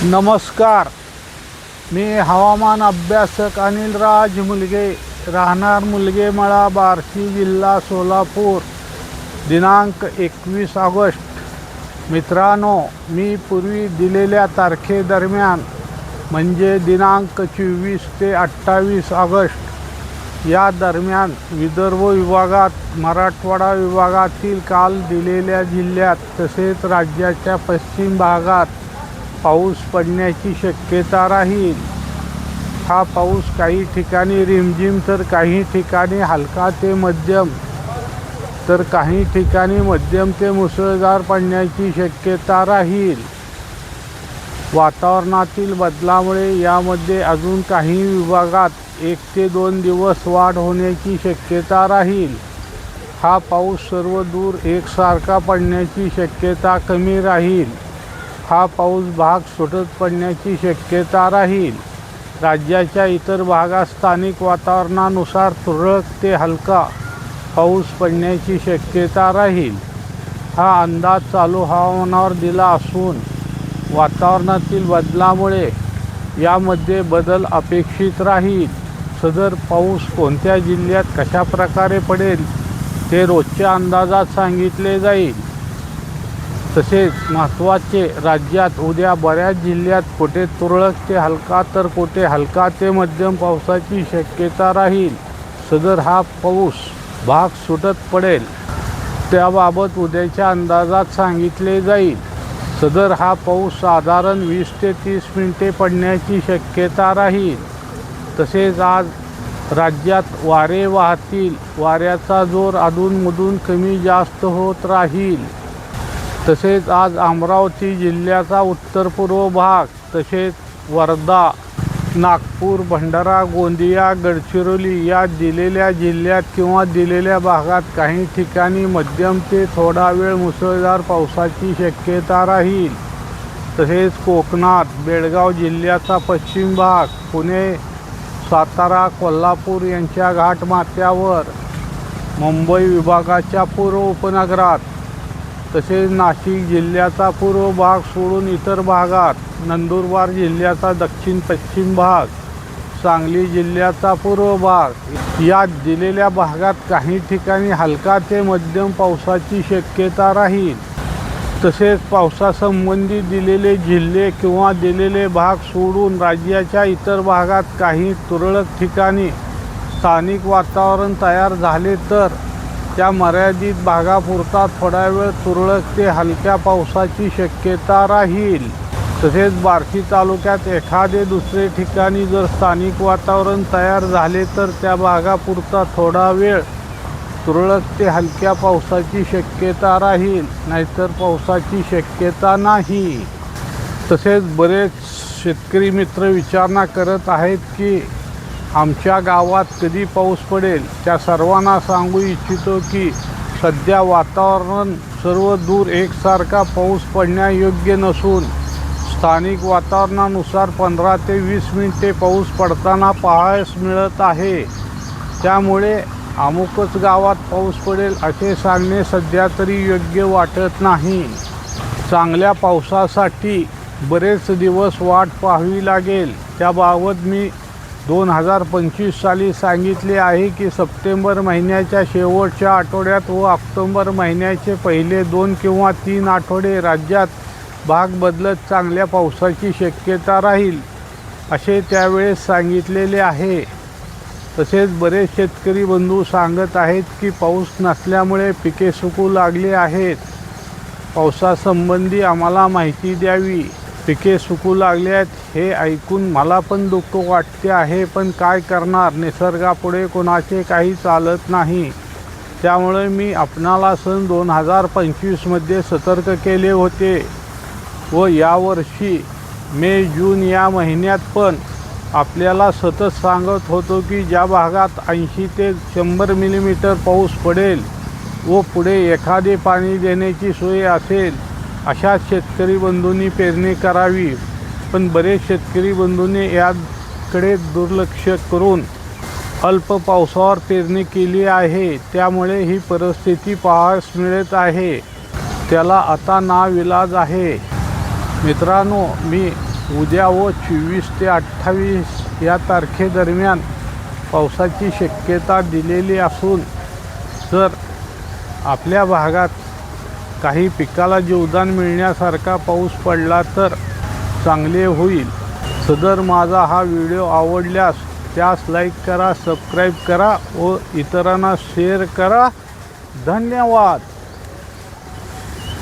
नमस्कार. मी हवामान अभ्यासक अनिलराज मुलगे, राहणार मुलगेमळा, बार्शी जिल्हा सोलापूर. दिनांक 21 ऑगस्ट. मित्रांनो, मी पूर्वी दिलेल्या तारखेदरम्यान म्हणजे दिनांक 24 ते 28 ऑगस्ट या दरम्यान विदर्भ विभागात, मराठवाडा विभागातील काल दिलेल्या जिल्ह्यात तसेच राज्याच्या पश्चिम भागात पाऊस पडण्याची शक्यता राहील. हा पाऊस काही ठिकाणी रिमझिम तर काही ठिकाणी हलका ते मध्यम तर काही ठिकाणी मध्यम ते मुसळधार पडण्याची शक्यता राहील. वातावरणातील बदलामुळे यामध्ये अजून काही विभागात 1 ते 2 दिवस वाढ होण्याची शक्यता राहील. हा पाऊस सर्व दूर एकसारखा पडण्याची शक्यता कमी राहील. हा पाऊस भाग सुटत पडण्याची शक्यता राहील. राज्याच्या इतर भागात स्थानिक वातावरणानुसार तुरळक ते हलका पाऊस पडण्याची शक्यता राहील. हा अंदाज चालू हवामानावर दिला असून वातावरणातील बदलामुळे यामध्ये बदल अपेक्षित राहील. सदर पाऊस कोणत्या जिल्ह्यात कशा प्रकारे पडेल ते रोजच्या अंदाजात सांगितले जाईल. तसेच महत्त्वाचे, राज्यात उद्या बऱ्याच जिल्ह्यात कुठे तुरळक ते हलका तर कुठे हलका ते मध्यम पावसाची शक्यता राहील. सदर हा पाऊस भाग सुटत पडेल त्याबाबत उद्याच्या अंदाजात सांगितले जाईल. सदर हा पाऊस साधारण 20 ते 30 मिनिटे पडण्याची शक्यता राहील. तसेच आज राज्यात वारे वाहतील. वाऱ्याचा जोर अधूनमधून कमी जास्त होत राहील. तसेच आज अमरावती जिल्ह्याचा उत्तर पूर्व भाग तसेच वर्धा, नागपूर, भंडारा, गोंदिया, गडचिरोली या दिलेल्या जिल्ह्यात किंवा दिलेल्या भागात काही ठिकाणी मध्यम ते थोडा वेळ मुसळधार पावसाची शक्यता राहील. तसेच कोकणात बेळगाव जिल्ह्याचा पश्चिम भाग, पुणे, सातारा, कोल्हापूर यांच्या घाटमाथ्यावर, मुंबई विभागाच्या पूर्व उपनगरात तसेच नाशिक जिल्ह्याचा पूर्व भाग सोडून इतर भागात, नंदुरबार जिल्ह्याचा दक्षिण पश्चिम भाग, सांगली जिल्ह्याचा पूर्व भाग या दिलेल्या भागात काही ठिकाणी हलका ते मध्यम पावसाची शक्यता राहील. तसेच पावसासंबंधी दिलेले जिल्हे किंवा दिलेले भाग सोडून राज्याच्या इतर भागात काही तुरळक ठिकाणी स्थानिक वातावरण तयार झाले तर त्या मर्यादित भागापुरता थोडा वेळ तुरळक ते हलक्या पावसाची शक्यता राहील. तसेच बार्शी तालुक्यात एखादे दुसरे ठिकाणी जर स्थानिक वातावरण तयार झाले तर त्या भागापुरता थोडा वेळ तुरळक ते हलक्या पावसाची शक्यता राहील, नाहीतर पावसाची शक्यता नाही. तसेच बरेच शेतकरी मित्र विचारणा करत आहेत की आमच्या गावात कधी पाऊस पडेल. त्या सर्वांना सांगू इच्छितो की सध्या वातावरण सर्व दूर एकसारखा पाऊस पडण्यायोग्य नसून स्थानिक वातावरणानुसार 15 ते 20 मिनिटे पाऊस पडताना पाहायस मिळत आहे. त्यामुळे अमुकच गावात पाऊस पडेल असे सांगणे सध्या तरी योग्य वाटत नाही. चांगल्या पावसासाठी बरेच दिवस वाट पाहावी लागेल. त्याबाबत मी 2025 साली सांगितले आहे की सप्टेंबर महिन्याच्या शेवटच्या आठवड्यात व ऑक्टोबर महिन्याचे पहिले 2 किंवा 3 आठवडे राज्यात भाग बदलत चांगल्या पावसाची शक्यता राहील असे त्यावेळेस सांगितलेले आहे. तसेच बरेच शेतकरी बंधू सांगत आहेत की पाऊस नसल्यामुळे पिके सुकू लागली आहेत. पावसासंबंधी आम्हाला माहिती द्यावी. पिके सुकू लागले आहेत हे ऐकून मला पण दुःख वाटते आहे, पण काय करणार, निसर्गापुढे कोणाचे काही चालत नाही. त्यामुळे मी आपणाला सन 2025मध्ये सतर्क केले होते व यावर्षी मे, जून या महिन्यात पण आपल्याला सतत सांगत होतो की ज्या भागात 80 ते 100 मिलीमीटर पाऊस पडेल व पुढे एखादे पाणी देण्याची सोय असेल अशा शेतकरी बंधूंनी पेरणी करावी. पण बरेच शेतकरी बंधूंनी याकडे दुर्लक्ष करून अल्प पावसावर पेरणी केली आहे. त्यामुळे ही परिस्थिती पाहायला मिळत आहे. त्याला आता नाविलाज आहे. मित्रांनो, मी उद्या व 24 ते 28 या तारखेदरम्यान पावसाची शक्यता दिलेली असून जर आपल्या भागात काही पिकाला जीवदान मिळण्यासारखा पाऊस पडला तर चांगले होईल। सदर माझा हा व्हिडिओ आवडल्यास त्यास लाईक करा, सबस्क्राईब करा व इतरांना शेअर करा। धन्यवाद।